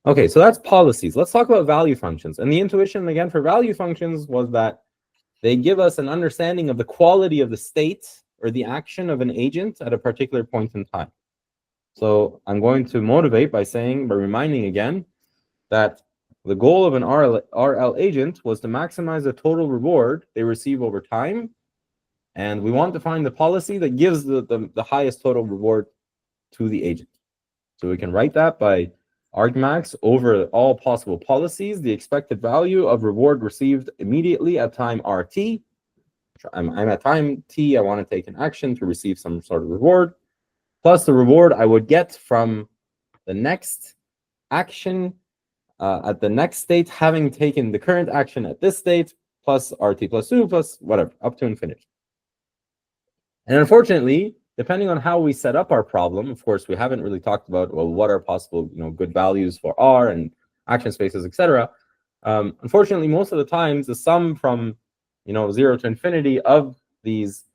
Okay, so that's policies. Let's talk about value functions. And the intuition, again, for value functions was that they give us an understanding of the quality of the state or the action of an agent at a particular point in time. So I'm going to motivate by reminding again that the goal of an RL agent was to maximize the total reward they receive over time. And we want to find the policy that gives the highest total reward to the agent. So we can write that by argmax over all possible policies, the expected value of reward received immediately at time RT. I'm at time T, I want to take an action to receive some sort of reward, plus the reward I would get from the next action at the next state, having taken the current action at this state, plus RT plus 2, plus whatever, up to infinity. And unfortunately, depending on how we set up our problem, of course, we haven't really talked about, well, what are possible, good values for R and action spaces, etc. Unfortunately, most of the times, the sum from, 0 to infinity of these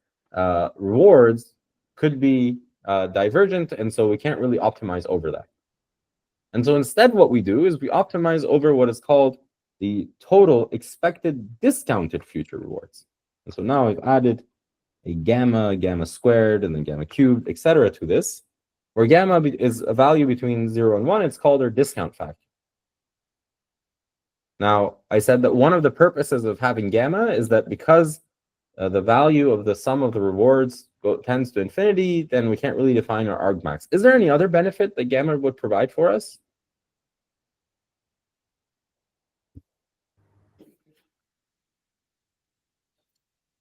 rewards could be divergent, and so we can't really optimize over that. And so instead, what we do is we optimize over what is called the total expected discounted future rewards. And so now I've added a gamma squared, and then gamma cubed, etc. to this, where gamma is a value between 0 and 1. It's called our discount factor. Now, I said that one of the purposes of having gamma is that because the value of the sum of the rewards tends to infinity, then we can't really define our argmax. Is there any other benefit that gamma would provide for us?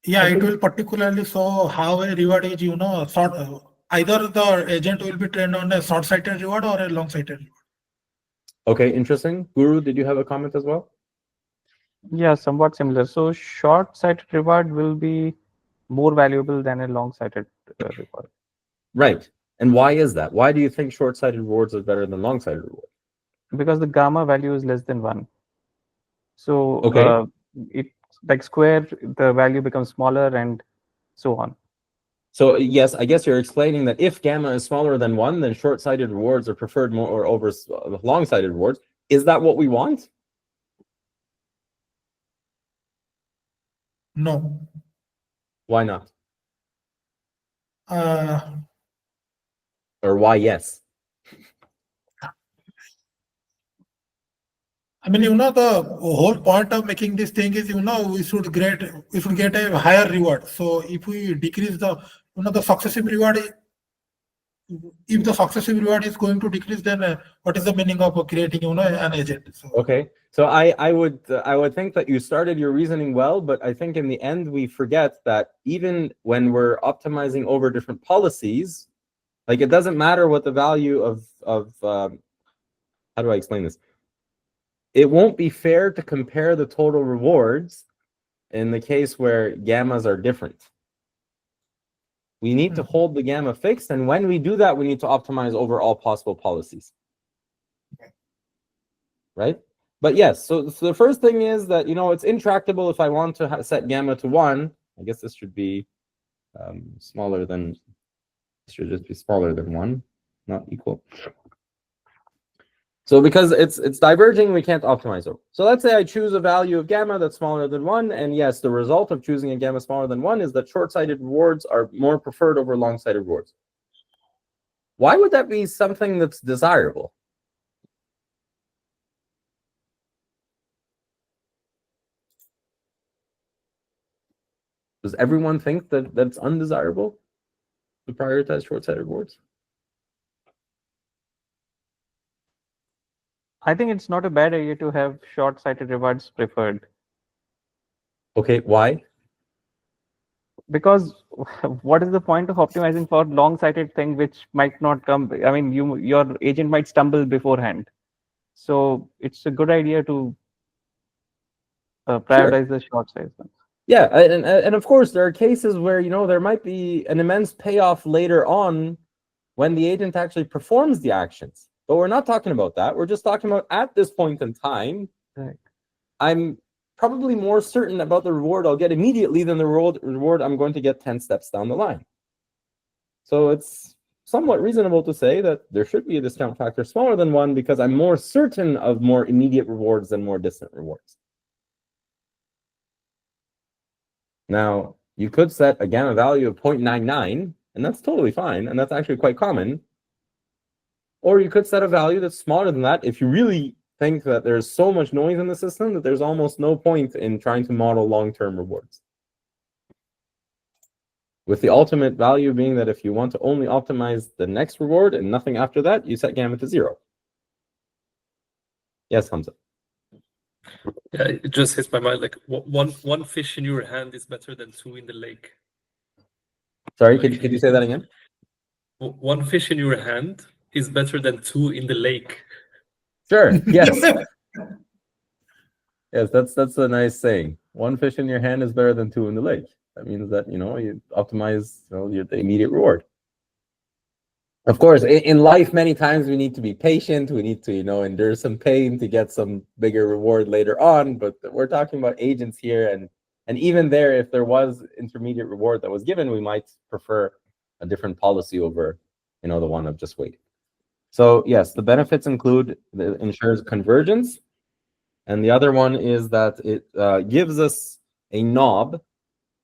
Yeah, it will particularly show how a reward is, either the agent will be trained on a short-sighted reward or a long-sighted reward. Okay, interesting. Guru, did you have a comment as well? Yeah, somewhat similar. So short-sighted reward will be more valuable than a long-sighted reward. Right. And why is that? Why do you think short-sighted rewards are better than long-sighted rewards? Because the gamma value is less than 1. So okay. It like square, the value becomes smaller and so on. So yes, I guess you're explaining that if gamma is smaller than 1, then short-sighted rewards are preferred more over long-sighted rewards. Is that what we want? No. Why not? Or why yes? I mean, the whole point of making this thing is, we should get a higher reward. So if we decrease the, the successive reward, if the successive reward is going to decrease, then what is the meaning of creating, an agent? So, okay. So I would think that you started your reasoning well, but I think in the end we forget that even when we're optimizing over different policies, like it doesn't matter what the value of how do I explain this? It won't be fair to compare the total rewards in the case where gammas are different. We need to hold the gamma fixed, and when we do that, we need to optimize over all possible policies. Right? But yes, so the first thing is that, it's intractable if I want to set gamma to 1. I guess this should be smaller than, this should just be smaller than 1, not equal. So because it's diverging, we can't optimize over. So let's say I choose a value of gamma that's smaller than 1, and yes, the result of choosing a gamma smaller than 1 is that short-sighted rewards are more preferred over long-sighted rewards. Why would that be something that's desirable? Does everyone think that that's undesirable to prioritize short-sighted rewards? I think it's not a bad idea to have short-sighted rewards preferred. Okay, why? Because what is the point of optimizing for long-sighted thing which might not come? I mean, your agent might stumble beforehand. So it's a good idea to prioritize the short-sighted ones. Yeah, and of course there are cases where there might be an immense payoff later on when the agent actually performs the actions. But we're not talking about that. We're just talking about at this point in time, right. I'm probably more certain about the reward I'll get immediately than the reward I'm going to get 10 steps down the line. So it's somewhat reasonable to say that there should be a discount factor smaller than 1 because I'm more certain of more immediate rewards than more distant rewards. Now, you could set a gamma value of 0.99, and that's totally fine, and that's actually quite common. Or you could set a value that's smaller than that if you really think that there's so much noise in the system that there's almost no point in trying to model long-term rewards. With the ultimate value being that if you want to only optimize the next reward and nothing after that, you set gamma to 0. Yes, Hamza. Yeah, it just hits my mind like one fish in your hand is better than 2 in the lake. Sorry, could you say that again? One fish in your hand is better than 2 in the lake. Sure. Yes. Yes, that's a nice saying. One fish in your hand is better than 2 in the lake. That means that you optimize the immediate reward. Of course, in life, many times we need to be patient. We need to endure some pain to get some bigger reward later on. But we're talking about agents here, and even there, if there was intermediate reward that was given, we might prefer a different policy over the one of just waiting. So yes, the benefits include it ensures convergence, and the other one is that it gives us a knob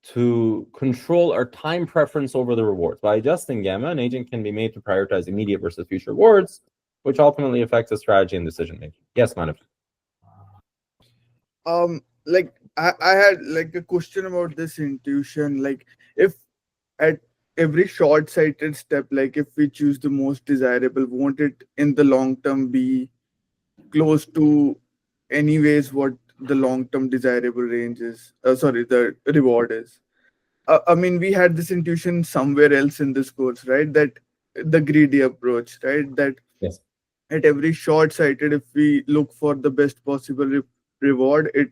to control our time preference over the rewards. By adjusting gamma, an agent can be made to prioritize immediate versus future rewards, which ultimately affects the strategy and decision making. Yes, Manav. Like I had like a question about this intuition. Like if at every short-sighted step, like if we choose the most desirable, won't it in the long term be close to anyways what the long-term desirable range is? The reward is. I mean, we had this intuition somewhere else in this course, right? That the greedy approach, right? That Yes. at every short-sighted, if we look for the best possible reward, it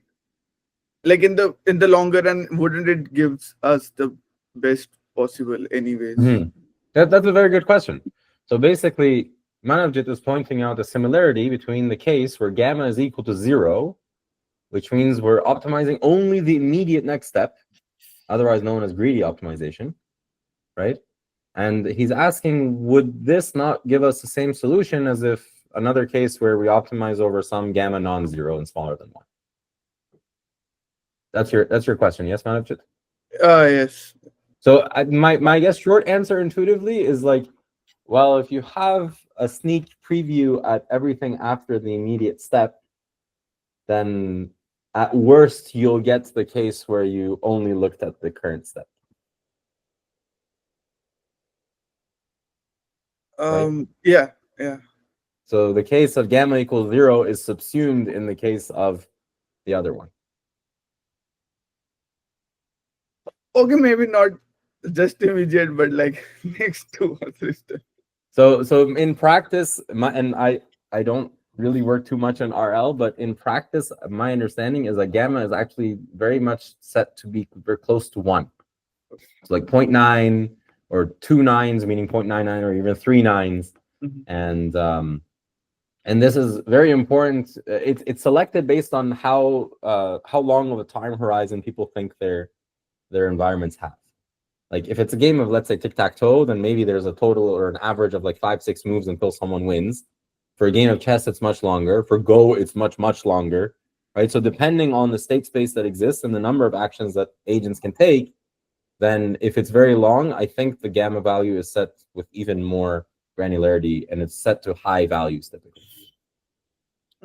like in the longer run, wouldn't it gives us the best possible anyways? That's a very good question. So basically, Manavjit is pointing out a similarity between the case where gamma is equal to 0, which means we're optimizing only the immediate next step, otherwise known as greedy optimization, right? And he's asking, would this not give us the same solution as if another case where we optimize over some gamma non-zero and smaller than 1? That's your question, yes, Manavjit? Yes. So my guess, short answer intuitively is like, well, if you have a sneak preview at everything after the immediate step, then at worst you'll get to the case where you only looked at the current step. Yeah. So the case of gamma equals 0 is subsumed in the case of the other one. Okay, maybe not just immediate, but like next 2 or 3 steps. So in practice, I don't really work too much on RL, but in practice, my understanding is that gamma is actually very much set to be very close to 1. So like 0.9 or 2 nines, meaning 0.99 or even 3 nines. Mm-hmm. And this is very important. It's selected based on how long of a time horizon people think their environments have. Like if it's a game of, let's say, tic-tac-toe, then maybe there's a total or an average of like 5-6 moves until someone wins. For a game of chess, it's much longer. For Go, it's much, much longer, right? So depending on the state space that exists and the number of actions that agents can take, then if it's very long, I think the gamma value is set with even more granularity, and it's set to high values typically.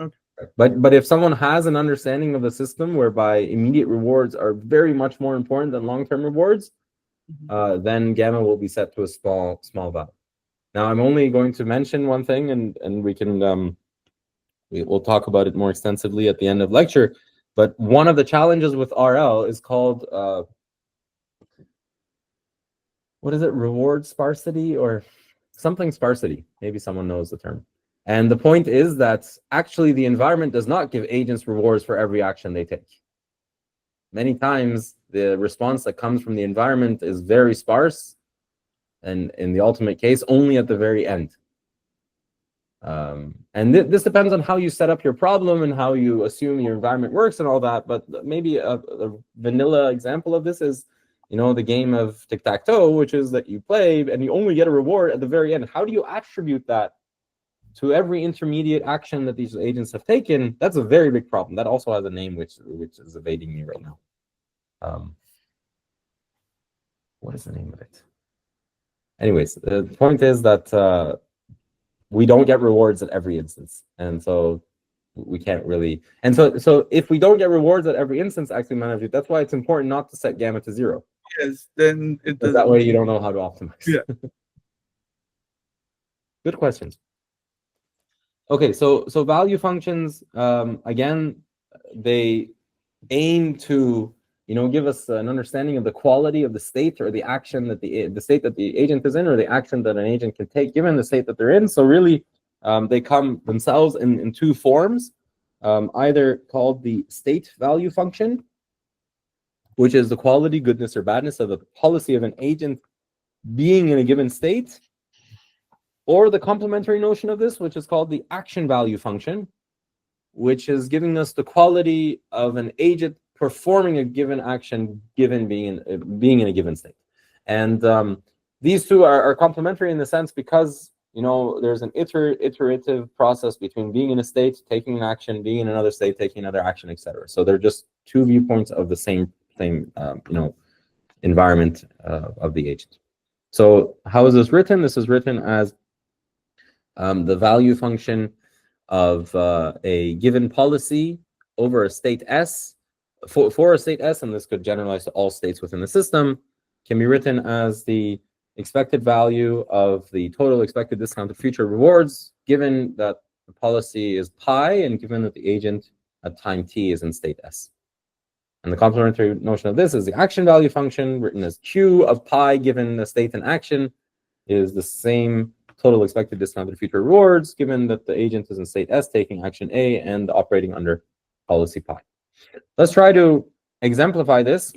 Okay. But if someone has an understanding of the system whereby immediate rewards are very much more important than long-term rewards, then gamma will be set to a small value. Now, I'm only going to mention one thing, and we can we'll talk about it more extensively at the end of lecture. But one of the challenges with RL is called what is it? Reward sparsity or something sparsity. Maybe someone knows the term. And the point is that actually the environment does not give agents rewards for every action they take. Many times the response that comes from the environment is very sparse, and in the ultimate case, only at the very end. And this depends on how you set up your problem and how you assume your environment works and all that. But maybe a vanilla example of this is the game of tic-tac-toe, which is that you play and you only get a reward at the very end. How do you attribute that to every intermediate action that these agents have taken? That's a very big problem. That also has a name which is evading me right now. What is the name of it? Anyways, the point is that we don't get rewards at every instance, and so we can't really. And so if we don't get rewards at every instance, actually, Manavjit, that's why it's important not to set gamma to 0. Yes, then it does. That way you don't know how to optimize. Yeah. Good questions. Okay, so value functions, again, they aim to give us an understanding of the quality of the state or the action that the state that the agent is in, or the action that an agent can take given the state that they're in. So really, they come themselves in two forms, either called the state value function, which is the quality, goodness, or badness of the policy of an agent being in a given state, or the complementary notion of this, which is called the action value function, which is giving us the quality of an agent performing a given action given being in a given state. And these two are complementary in the sense because there's an iterative process between being in a state, taking an action, being in another state, taking another action, etc. So they're just two viewpoints of the same environment of the agent. So how is this written? This is written as the value function of a given policy over a state S. For a state S, and this could generalize to all states within the system, can be written as the expected value of the total expected discounted future rewards, given that the policy is pi, and given that the agent at time t is in state S. And the complementary notion of this is the action value function, written as Q of pi, given the state and action, is the same total expected discounted future rewards, given that the agent is in state S, taking action A and operating under policy pi. Let's try to exemplify this